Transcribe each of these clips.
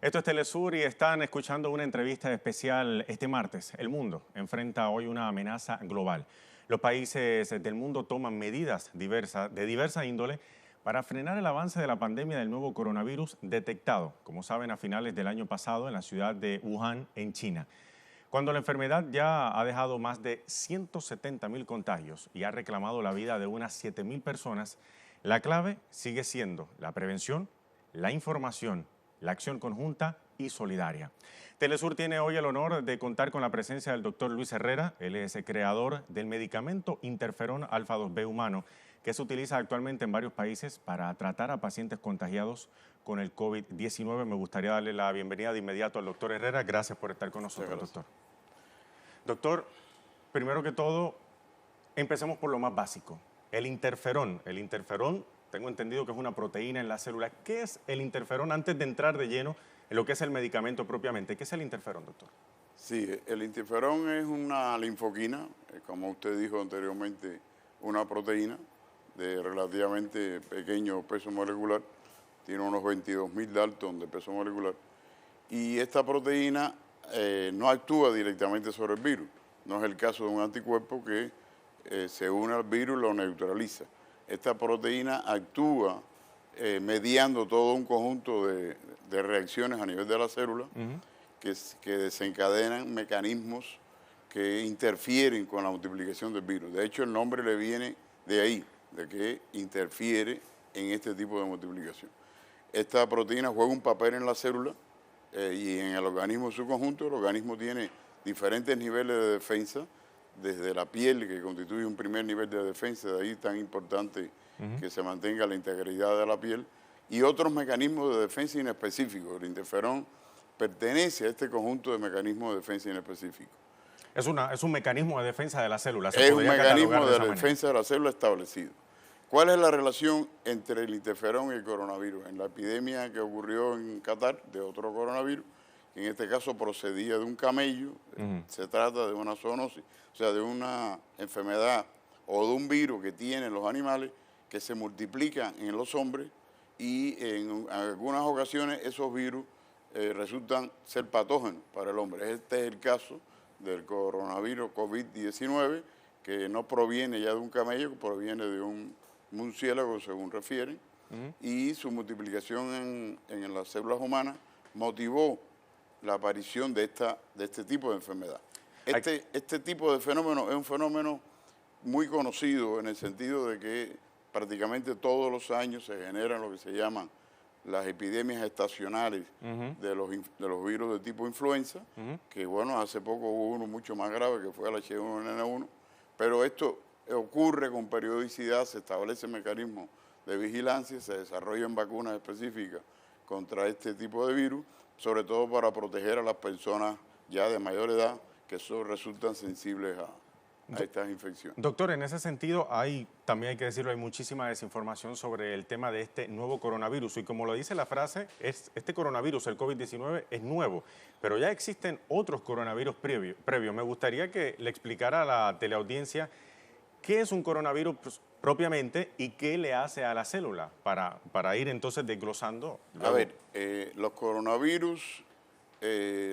Esto es Telesur y están escuchando una entrevista especial este martes. El mundo enfrenta hoy una amenaza global. Los países del mundo toman medidas de diversa índole para frenar el avance de la pandemia del nuevo coronavirus detectado, como saben, a finales del año pasado en la ciudad de Wuhan, en China. Cuando la enfermedad ya ha dejado más de 170.000 contagios y ha reclamado la vida de unas 7.000 personas, la clave sigue siendo la prevención, la información, la acción conjunta y solidaria. Telesur tiene hoy el honor de contar con la presencia del doctor Luis Herrera. Él es el creador del medicamento interferón alfa 2B humano, que se utiliza actualmente en varios países para tratar a pacientes contagiados con el COVID-19. Me gustaría darle la bienvenida de inmediato al doctor Herrera. Gracias por estar con nosotros, doctor. Doctor, primero que todo, empecemos por lo más básico. El interferón. El interferón, tengo entendido que es una proteína en la célula. ¿Qué es el interferón antes de entrar de lleno en lo que es el medicamento propiamente? ¿Qué es el interferón, doctor? Sí, el interferón es una linfoquina, como usted dijo anteriormente, una proteína de relativamente pequeño peso molecular, tiene unos 22.000 Dalton de peso molecular, y esta proteína no actúa directamente sobre el virus. No es el caso de un anticuerpo que se une al virus y lo neutraliza. Esta proteína actúa mediando todo un conjunto de reacciones a nivel de la célula que desencadenan mecanismos que interfieren con la multiplicación del virus. De hecho, el nombre le viene de ahí, de que interfiere en este tipo de multiplicación. Esta proteína juega un papel en la célula y en el organismo en su conjunto. El organismo tiene diferentes niveles de defensa, desde la piel, que constituye un primer nivel de defensa, de ahí tan importante que se mantenga la integridad de la piel, y otros mecanismos de defensa inespecíficos. El interferón pertenece a este conjunto de mecanismos de defensa inespecíficos. Es un mecanismo de defensa de la célula. Es un mecanismo de defensa de la célula establecido. ¿Cuál es la relación entre el interferón y el coronavirus? En la epidemia que ocurrió en Qatar de otro coronavirus, que en este caso procedía de un camello, se trata de una zoonosis, o sea, de una enfermedad o de un virus que tienen los animales que se multiplican en los hombres y en algunas ocasiones esos virus resultan ser patógenos para el hombre. Este es el caso del coronavirus COVID-19, que no proviene ya de un camello, que proviene de un murciélago, según refieren, y su multiplicación en las células humanas motivó la aparición de este tipo de enfermedad. Este tipo de fenómeno es un fenómeno muy conocido en el sentido de que prácticamente todos los años se generan lo que se llaman las epidemias estacionales de los virus de tipo influenza, que bueno, hace poco hubo uno mucho más grave que fue el H1N1, pero esto ocurre con periodicidad, se establecen mecanismos de vigilancia, se desarrollan vacunas específicas contra este tipo de virus, sobre todo para proteger a las personas ya de mayor edad que resultan sensibles a estas infecciones. Doctor, en ese sentido, también hay que decirlo, hay muchísima desinformación sobre el tema de este nuevo coronavirus. Y como lo dice la frase, este coronavirus, el COVID-19, es nuevo, pero ya existen otros coronavirus previos. Me gustaría que le explicara a la teleaudiencia qué es un coronavirus propiamente y qué le hace a la célula, para ir entonces desglosando. A ver, los coronavirus,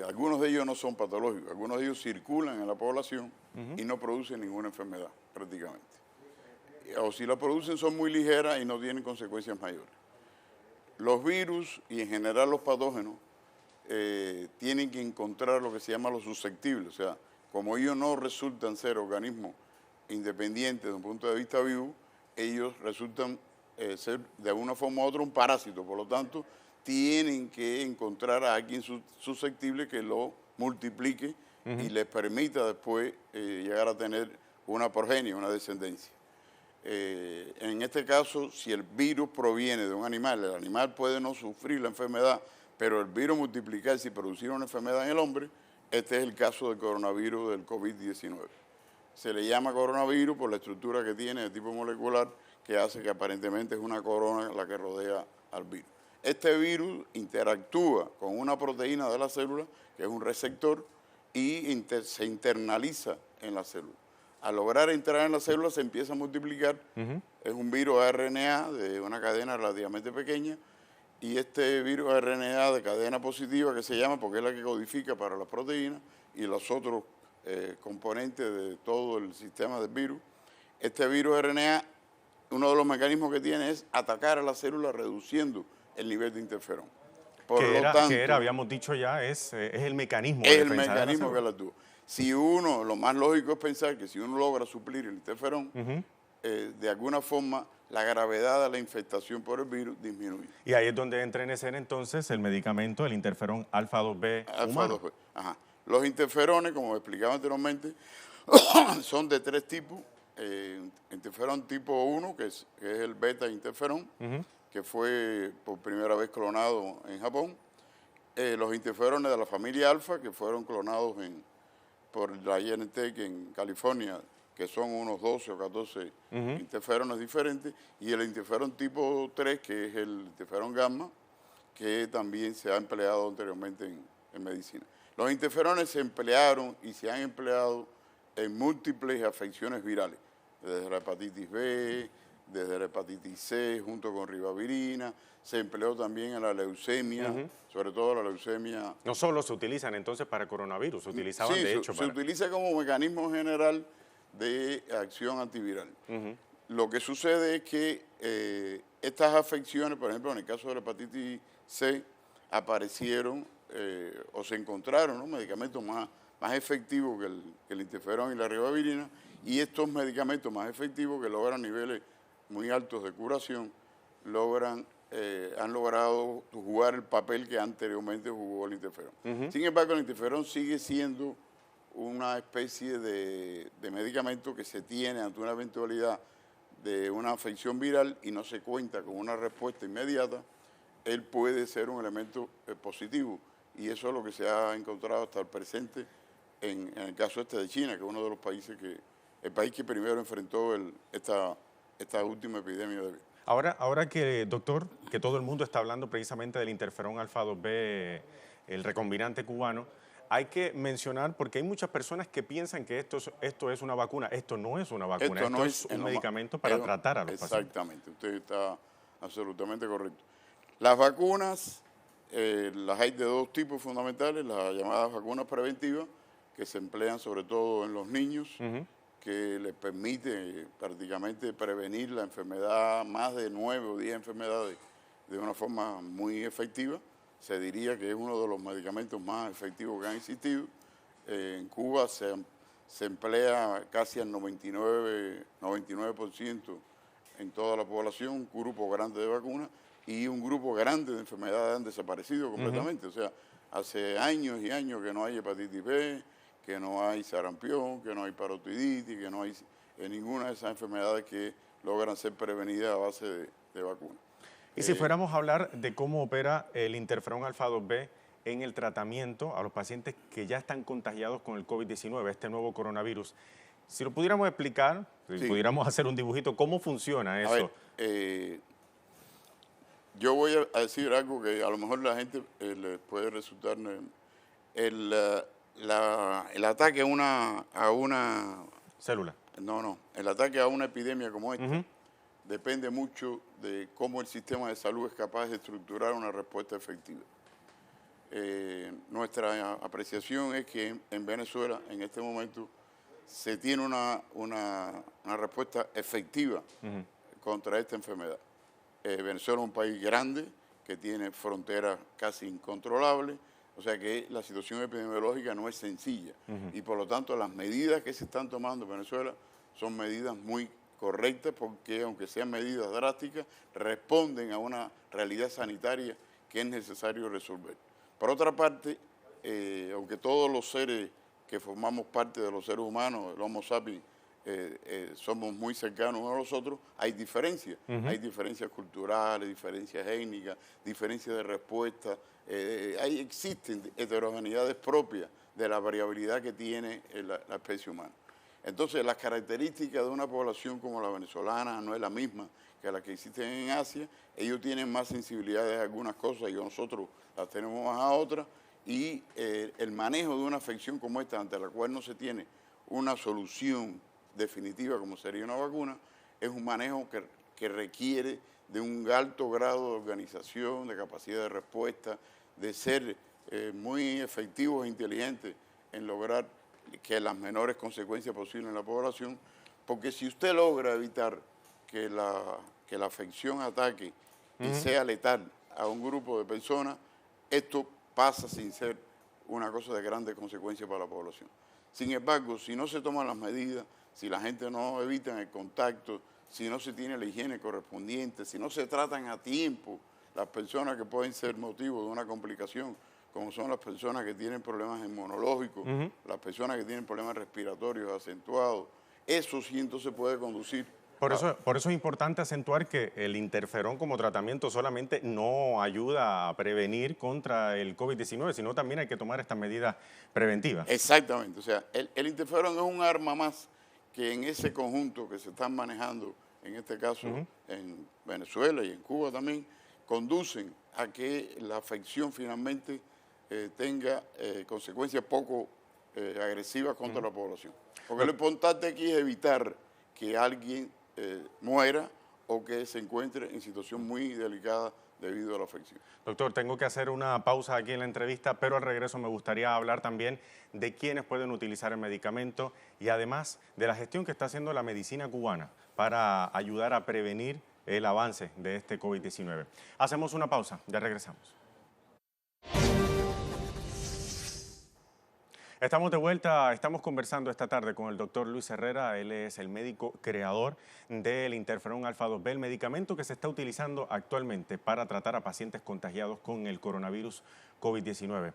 algunos de ellos no son patológicos, algunos de ellos circulan en la población y no producen ninguna enfermedad prácticamente. O si la producen son muy ligeras y no tienen consecuencias mayores. Los virus y en general los patógenos tienen que encontrar lo que se llama los susceptibles, o sea, como ellos no resultan ser organismos independientes desde un punto de vista vivo, ellos resultan ser de alguna forma u otra un parásito, por lo tanto tienen que encontrar a alguien susceptible que lo multiplique y les permita después llegar a tener una progenie, una descendencia. En este caso, si el virus proviene de un animal, el animal puede no sufrir la enfermedad, pero el virus multiplicarse y producir una enfermedad en el hombre, este es el caso del coronavirus del COVID-19. Se le llama coronavirus por la estructura que tiene de tipo molecular, que hace que aparentemente es una corona la que rodea al virus. Este virus interactúa con una proteína de la célula, que es un receptor, y se internaliza en la célula. Al lograr entrar en la célula se empieza a multiplicar. Es un virus ARNA de una cadena relativamente pequeña Y este virus RNA de cadena positiva, que se llama porque es la que codifica para las proteínas y los otros componentes de todo el sistema del virus, este virus RNA, uno de los mecanismos que tiene es atacar a la célula reduciendo el nivel de interferón. Por lo tanto, habíamos dicho ya, es el mecanismo de defensa. Es el mecanismo que la actúa. Si uno, lo más lógico es pensar que si uno logra suplir el interferón, de alguna forma la gravedad de la infectación por el virus disminuye. Y ahí es donde entra en escena entonces el medicamento, el interferón alfa-2b humano. 2B. Ajá. Los interferones, como explicaba anteriormente, son de 3 tipos. Interferón tipo 1, que es el beta interferón, que fue por primera vez clonado en Japón. Los interferones de la familia alfa, que fueron clonados por la Genentech en California, que son unos 12 o 14 interferones diferentes, y el interferón tipo 3, que es el interferón gamma, que también se ha empleado anteriormente en medicina. Los interferones se emplearon y se han empleado en múltiples afecciones virales, desde la hepatitis B, desde la hepatitis C, junto con ribavirina, se empleó también en la leucemia, sobre todo la leucemia. No solo se utilizan entonces para coronavirus, se utilizaban de hecho para... se utiliza como mecanismo general de acción antiviral. Lo que sucede es que estas afecciones, por ejemplo, en el caso de la hepatitis C, aparecieron o se encontraron, ¿no?, medicamentos más efectivos que el interferón y la ribavirina, y estos medicamentos más efectivos que logran niveles muy altos de curación, han logrado jugar el papel que anteriormente jugó el interferón. Sin embargo, el interferón sigue siendo una especie de medicamento que se tiene ante una eventualidad de una afección viral y no se cuenta con una respuesta inmediata. Él puede ser un elemento positivo, y eso es lo que se ha encontrado hasta el presente en el caso de China, que es uno de los países el país que primero enfrentó esta última epidemia de virus. Ahora que, doctor, que todo el mundo está hablando precisamente del interferón alfa-2b, el recombinante cubano, hay que mencionar, porque hay muchas personas que piensan que esto es una vacuna. Esto no es una vacuna, esto es un medicamento para tratar a los pacientes. Exactamente, usted está absolutamente correcto. Las vacunas, las hay de 2 tipos fundamentales, las llamadas vacunas preventivas, que se emplean sobre todo en los niños, que les permite prácticamente prevenir la enfermedad, más de 9 o 10 enfermedades, de una forma muy efectiva. Se diría que es uno de los medicamentos más efectivos que han existido. En Cuba se emplea casi al 99% en toda la población, un grupo grande de vacunas, y un grupo grande de enfermedades han desaparecido completamente. O sea, hace años y años que no hay hepatitis B, que no hay sarampión, que no hay parotiditis, que no hay ninguna de esas enfermedades que logran ser prevenidas a base de vacunas. Y si fuéramos a hablar de cómo opera el interferón alfa-2b en el tratamiento a los pacientes que ya están contagiados con el COVID-19, este nuevo coronavirus, si lo pudiéramos explicar, si pudiéramos hacer un dibujito, ¿cómo funciona eso? A ver, yo voy a decir algo que a lo mejor la gente le puede resultar... El ataque a una célula. No, el ataque a una epidemia como esta depende mucho de cómo el sistema de salud es capaz de estructurar una respuesta efectiva. Nuestra apreciación es que en Venezuela, en este momento, se tiene una respuesta efectiva contra esta enfermedad. Venezuela es un país grande que tiene fronteras casi incontrolables, o sea que la situación epidemiológica no es sencilla y por lo tanto las medidas que se están tomando en Venezuela son medidas muy correctas, porque aunque sean medidas drásticas, responden a una realidad sanitaria que es necesario resolver. Por otra parte, aunque todos los seres que formamos parte de los seres humanos, el Homo sapiens, somos muy cercanos unos a los otros, hay diferencias. Hay diferencias culturales, diferencias étnicas, diferencias de respuesta. Existen heterogeneidades propias de la variabilidad que tiene la especie humana. Entonces, las características de una población como la venezolana no es la misma que la que existen en Asia. Ellos tienen más sensibilidades a algunas cosas y nosotros las tenemos más a otras. Y el manejo de una afección como esta, ante la cual no se tiene una solución definitiva como sería una vacuna, es un manejo que requiere de un alto grado de organización, de capacidad de respuesta, de ser muy efectivos e inteligentes en lograr que las menores consecuencias posibles en la población, porque si usted logra evitar que la afección ataque y sea letal a un grupo de personas, esto pasa sin ser una cosa de grandes consecuencias para la población. Sin embargo, si no se toman las medidas, si la gente no evita el contacto, si no se tiene la higiene correspondiente, si no se tratan a tiempo las personas que pueden ser motivo de una complicación, como son las personas que tienen problemas inmunológicos, las personas que tienen problemas respiratorios acentuados, eso sí entonces puede conducir. Por eso es importante acentuar que el interferón como tratamiento solamente no ayuda a prevenir contra el COVID-19, sino también hay que tomar estas medidas preventivas. Exactamente, o sea, el interferón es un arma más que en ese conjunto que se están manejando, en este caso en Venezuela y en Cuba también, conducen a que la afección finalmente tenga consecuencias poco agresivas contra la población. Porque lo importante aquí es evitar que alguien muera o que se encuentre en situación muy delicada debido a la afección. Doctor, tengo que hacer una pausa aquí en la entrevista, pero al regreso me gustaría hablar también de quiénes pueden utilizar el medicamento y además de la gestión que está haciendo la medicina cubana para ayudar a prevenir el avance de este COVID-19. Hacemos una pausa, ya regresamos. Estamos de vuelta, estamos conversando esta tarde con el doctor Luis Herrera, él es el médico creador del interferón alfa 2B, el medicamento que se está utilizando actualmente para tratar a pacientes contagiados con el coronavirus COVID-19.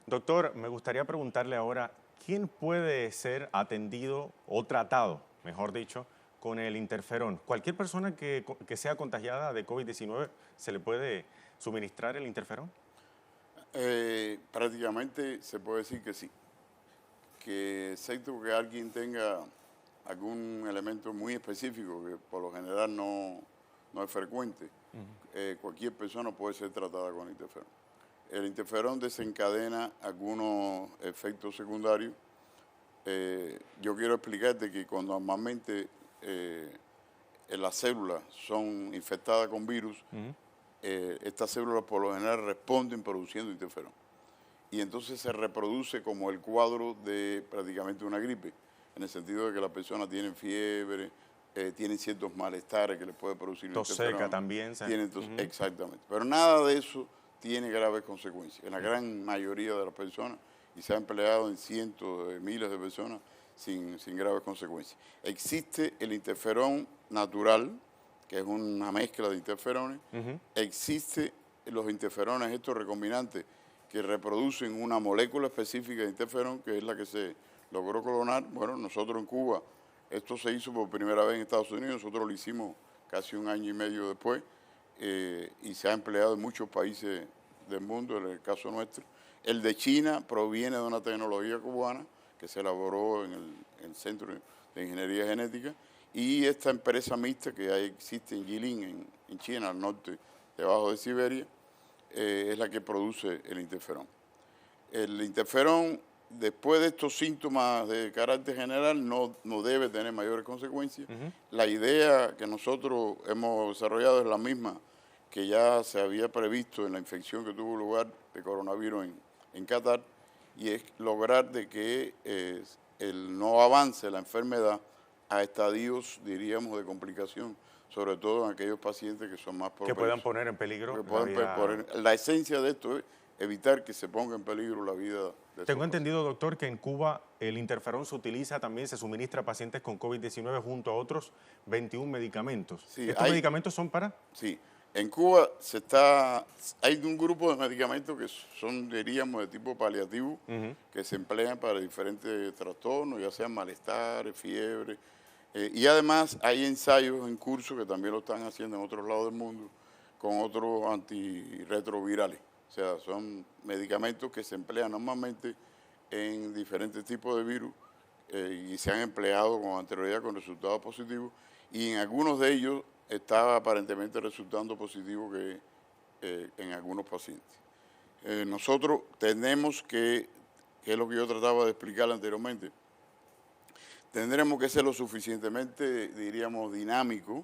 Doctor, me gustaría preguntarle ahora, ¿quién puede ser atendido o tratado, mejor dicho, con el interferón? ¿Cualquier persona que sea contagiada de COVID-19 se le puede suministrar el interferón? Prácticamente se puede decir que sí. Que excepto que alguien tenga algún elemento muy específico, que por lo general no es frecuente, cualquier persona puede ser tratada con interferón. El interferón desencadena algunos efectos secundarios. Yo quiero explicarte que cuando normalmente las células son infectadas con virus, estas células por lo general responden produciendo interferón. Y entonces se reproduce como el cuadro de prácticamente una gripe, en el sentido de que las personas tienen fiebre, tienen ciertos malestares que les puede producir tos seca también. Exactamente. Pero nada de eso tiene graves consecuencias. En la gran mayoría de las personas, y se ha empleado en cientos de miles de personas sin graves consecuencias. Existe el interferón natural, que es una mezcla de interferones. Existe los interferones, estos recombinantes, que reproducen una molécula específica de interferón, que es la que se logró clonar. Bueno, nosotros en Cuba, esto se hizo por primera vez en Estados Unidos, nosotros lo hicimos casi un año y medio después, y se ha empleado en muchos países del mundo, en el caso nuestro. El de China proviene de una tecnología cubana que se elaboró en el Centro de Ingeniería Genética, y esta empresa mixta que existe en Jilin, en China, al norte, debajo de Siberia, es la que produce el interferón. El interferón, después de estos síntomas de carácter general, no debe tener mayores consecuencias. La idea que nosotros hemos desarrollado es la misma que ya se había previsto en la infección que tuvo lugar de coronavirus en Qatar, y es lograr de que no avance la enfermedad a estadios, diríamos, de complicación, sobre todo en aquellos pacientes que son más propensos. Que puedan poner en peligro la vida. La esencia de esto es evitar que se ponga en peligro la vida de Tengo entendido, doctor, que en Cuba el interferón se utiliza también, se suministra a pacientes con COVID-19 junto a otros 21 medicamentos. Sí, ¿Estos medicamentos son para? Sí, en Cuba hay un grupo de medicamentos que son, diríamos, de tipo paliativo, que se emplean para diferentes trastornos, ya sean malestares, fiebre. Y además hay ensayos en curso que también lo están haciendo en otros lados del mundo con otros antirretrovirales. O sea, son medicamentos que se emplean normalmente en diferentes tipos de virus y se han empleado con anterioridad con resultados positivos, y en algunos de ellos está aparentemente resultando positivo en algunos pacientes. Nosotros tenemos que es lo que yo trataba de explicar anteriormente, tendremos que ser lo suficientemente, diríamos, dinámicos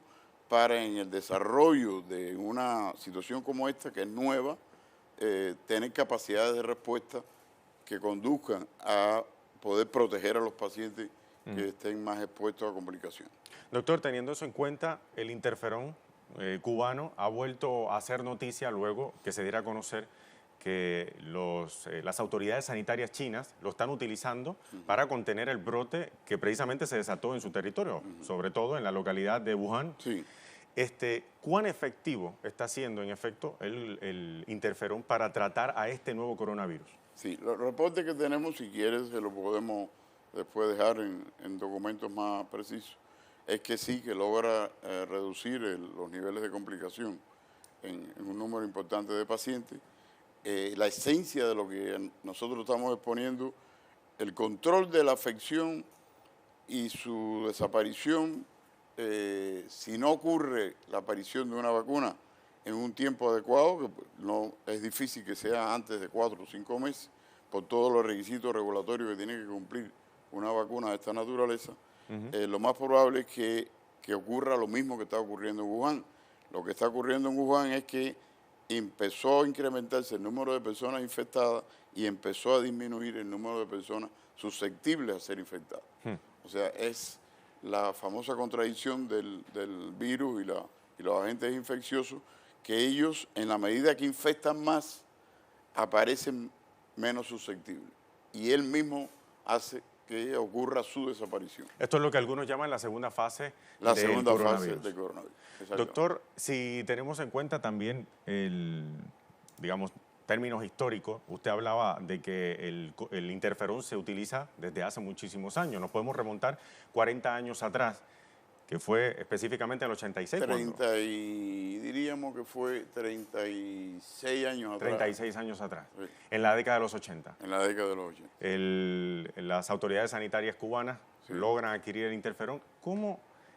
para en el desarrollo de una situación como esta, que es nueva, tener capacidades de respuesta que conduzcan a poder proteger a los pacientes que estén más expuestos a complicaciones. Doctor, teniendo eso en cuenta, el interferón cubano ha vuelto a hacer noticia luego que se diera a conocer que las autoridades sanitarias chinas lo están utilizando para contener el brote que precisamente se desató en su territorio, sobre todo en la localidad de Wuhan. Sí. ¿Cuán efectivo está siendo, en efecto, el interferón para tratar a este nuevo coronavirus? Sí, los reportes que tenemos, si quieres, se los podemos después dejar en documentos más precisos, es que sí, que logra reducir los niveles de complicación en un número importante de pacientes. La esencia de lo que nosotros estamos exponiendo, el control de la afección y su desaparición, si no ocurre la aparición de una vacuna en un tiempo adecuado, que no es difícil que sea antes de 4 o 5 meses, por todos los requisitos regulatorios que tiene que cumplir una vacuna de esta naturaleza, lo más probable es que ocurra lo mismo que está ocurriendo en Wuhan. Lo que está ocurriendo en Wuhan es que empezó a incrementarse el número de personas infectadas y empezó a disminuir el número de personas susceptibles a ser infectadas. O sea, es la famosa contradicción del virus y los agentes infecciosos, que ellos, en la medida que infectan más, aparecen menos susceptibles. Y él mismo hace que ocurra su desaparición. Esto es lo que algunos llaman la segunda fase La del segunda coronavirus. fase del coronavirus. Doctor, si tenemos en cuenta también digamos, términos históricos, usted hablaba de que el interferón se utiliza desde hace muchísimos años. Nos podemos remontar 40 años atrás, que fue específicamente en el 86. Diríamos que fue 36 años atrás. 36 años atrás, sí. En la década de los 80. En la década de los 80. Las autoridades sanitarias cubanas logran adquirir el interferón.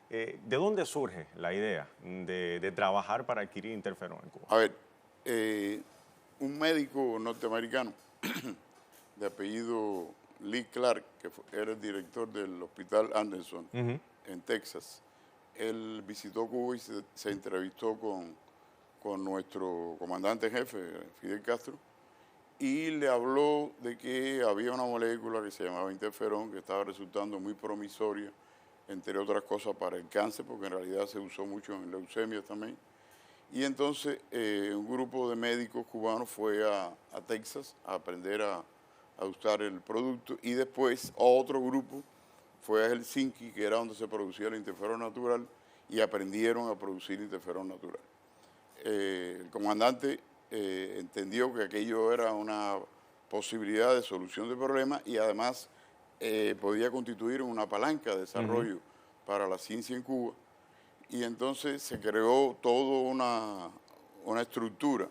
¿De dónde surge la idea de trabajar para adquirir interferón en Cuba? A ver, un médico norteamericano de apellido Lee Clark, que era el director del Hospital Anderson en Texas, él visitó Cuba y se entrevistó con nuestro comandante jefe, Fidel Castro, y le habló de que había una molécula que se llamaba interferón que estaba resultando muy promisoria, entre otras cosas para el cáncer, porque en realidad se usó mucho en leucemia también. Y entonces un grupo de médicos cubanos fue a Texas a aprender a usar el producto, y después otro grupo fue a Helsinki, que era donde se producía el interferón natural, y aprendieron a producir interferón natural. El comandante entendió que aquello era una posibilidad de solución de problemas y además podía constituir una palanca de desarrollo para la ciencia en Cuba, y entonces se creó toda una estructura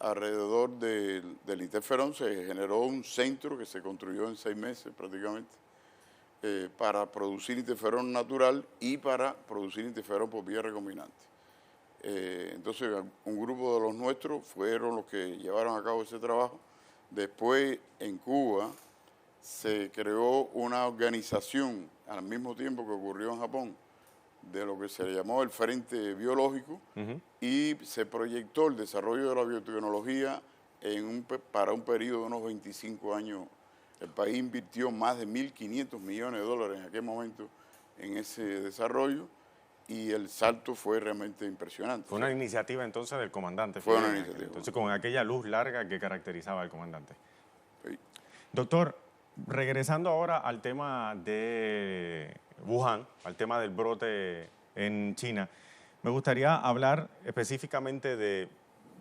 alrededor del interferón. Se generó un centro que se construyó en 6 meses prácticamente, para producir interferón natural y para producir interferón por vía recombinante. Entonces, un grupo de los nuestros fueron los que llevaron a cabo ese trabajo. Después, en Cuba, se creó una organización, al mismo tiempo que ocurrió en Japón, de lo que se le llamó el Frente Biológico, y se proyectó el desarrollo de la biotecnología para un periodo de unos 25 años. El país invirtió más de 1.500 millones de dólares en aquel momento en ese desarrollo, y el salto fue realmente impresionante. Fue una iniciativa entonces del comandante. Fue una iniciativa. Entonces, con aquella luz larga que caracterizaba al comandante. Sí. Doctor, regresando ahora al tema de Wuhan, al tema del brote en China, me gustaría hablar específicamente de...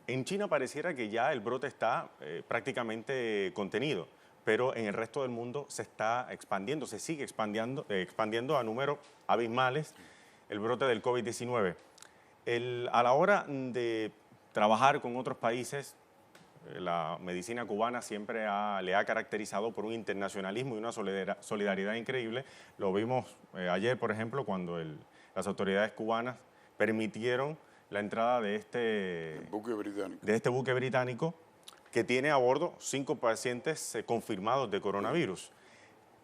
En China pareciera que ya el brote está prácticamente contenido, pero en el resto del mundo se está expandiendo, se sigue expandiendo a números abismales el brote del COVID-19. A la hora de trabajar con otros países, la medicina cubana siempre le ha caracterizado por un internacionalismo y una solidaridad increíble. Lo vimos ayer, por ejemplo, cuando las autoridades cubanas permitieron la entrada de este buque británico que tiene a bordo 5 pacientes confirmados de coronavirus.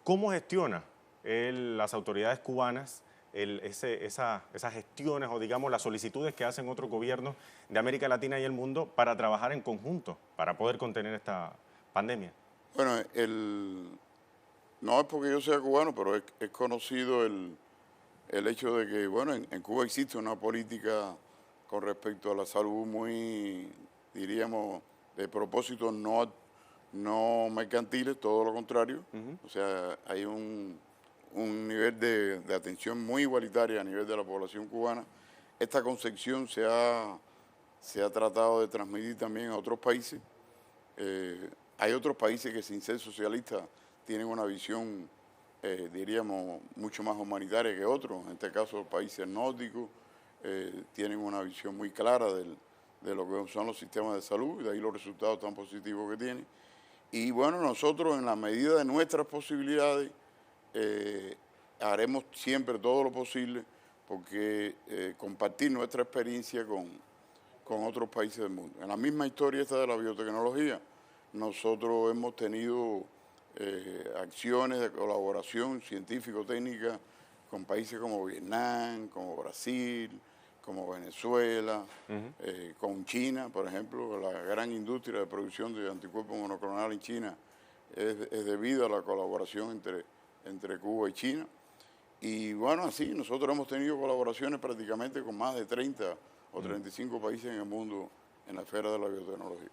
¿Cómo gestiona las autoridades cubanas esas gestiones o digamos las solicitudes que hacen otros gobiernos de América Latina y el mundo para trabajar en conjunto, para poder contener esta pandemia? Bueno, no es porque yo sea cubano, pero es conocido el hecho de que, bueno, en Cuba existe una política con respecto a la salud muy, diríamos, de propósitos no mercantiles, todo lo contrario. O sea, hay un nivel de atención muy igualitaria a nivel de la población cubana. Esta concepción se ha tratado de transmitir también a otros países. Hay otros países que sin ser socialistas tienen una visión, diríamos, mucho más humanitaria que otros. En este caso, los países nórdicos tienen una visión muy clara de lo que son los sistemas de salud, y de ahí los resultados tan positivos que tienen. Y bueno, nosotros en la medida de nuestras posibilidades haremos siempre todo lo posible porque compartir nuestra experiencia con otros países del mundo. En la misma historia esta de la biotecnología, nosotros hemos tenido acciones de colaboración científico-técnica con países como Vietnam, como Brasil, como Venezuela, con China, por ejemplo. La gran industria de producción de anticuerpos monoclonales en China es debido a la colaboración entre Cuba y China. Y bueno, así nosotros hemos tenido colaboraciones prácticamente con más de 30 o 35 países en el mundo en la esfera de la biotecnología.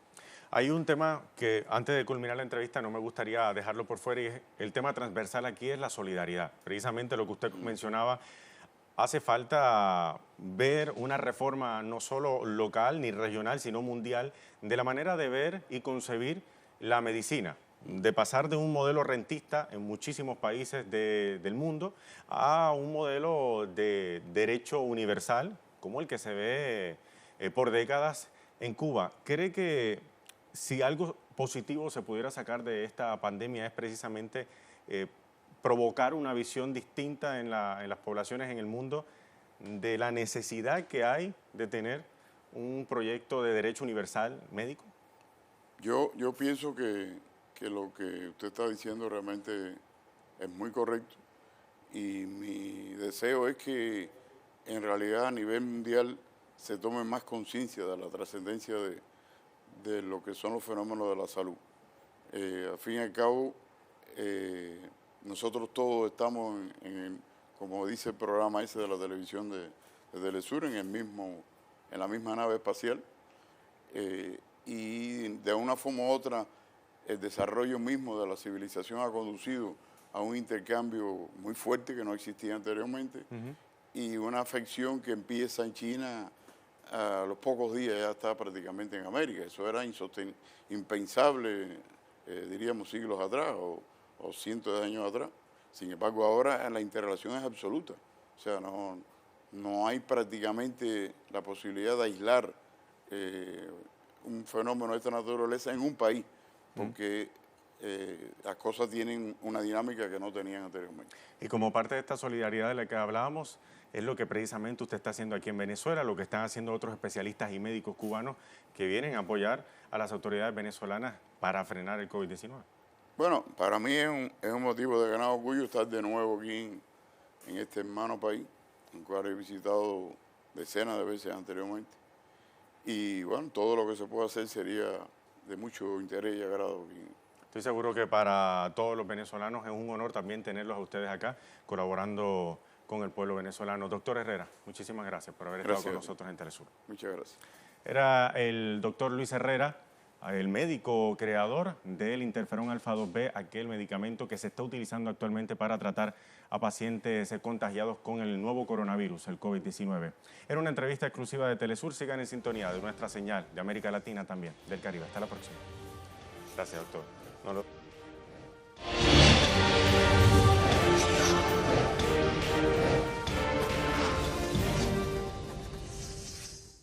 Hay un tema que antes de culminar la entrevista no me gustaría dejarlo por fuera, y es el tema transversal aquí es la solidaridad. Precisamente lo que usted mencionaba, hace falta ver una reforma no solo local ni regional, sino mundial, de la manera de ver y concebir la medicina, de pasar de un modelo rentista en muchísimos países del mundo a un modelo de derecho universal, como el que se ve por décadas en Cuba. ¿Cree que si algo positivo se pudiera sacar de esta pandemia es precisamente provocar una visión distinta en las poblaciones en el mundo de la necesidad que hay de tener un proyecto de derecho universal médico? Yo pienso que lo que usted está diciendo realmente es muy correcto, y mi deseo es que en realidad a nivel mundial se tome más conciencia de la trascendencia de lo que son los fenómenos de la salud. Al fin y al cabo, nosotros todos estamos como dice el programa ese de la televisión de Telesur, en la misma nave espacial, y de una forma u otra el desarrollo mismo de la civilización ha conducido a un intercambio muy fuerte que no existía anteriormente, y una afección que empieza en China, a los pocos días ya está prácticamente en América. Eso era impensable, diríamos siglos atrás o cientos de años atrás. Sin embargo, ahora la interrelación es absoluta. O sea, no hay prácticamente la posibilidad de aislar un fenómeno de esta naturaleza en un país, porque las cosas tienen una dinámica que no tenían anteriormente. Y como parte de esta solidaridad de la que hablábamos, es lo que precisamente usted está haciendo aquí en Venezuela, lo que están haciendo otros especialistas y médicos cubanos que vienen a apoyar a las autoridades venezolanas para frenar el COVID-19. Bueno, para mí es un motivo de gran orgullo estar de nuevo aquí en este hermano país, en el cual he visitado decenas de veces anteriormente. Y bueno, todo lo que se pueda hacer sería de mucho interés y agrado aquí. Estoy seguro que para todos los venezolanos es un honor también tenerlos a ustedes acá colaborando con el pueblo venezolano. Doctor Herrera, muchísimas gracias por haber estado con nosotros en Telesur. Muchas gracias. Era el doctor Luis Herrera, el médico creador del interferón alfa 2B, aquel medicamento que se está utilizando actualmente para tratar a pacientes contagiados con el nuevo coronavirus, el COVID-19. Era una entrevista exclusiva de Telesur. Sigan en sintonía de nuestra señal de América Latina también, del Caribe. Hasta la próxima. Gracias, doctor.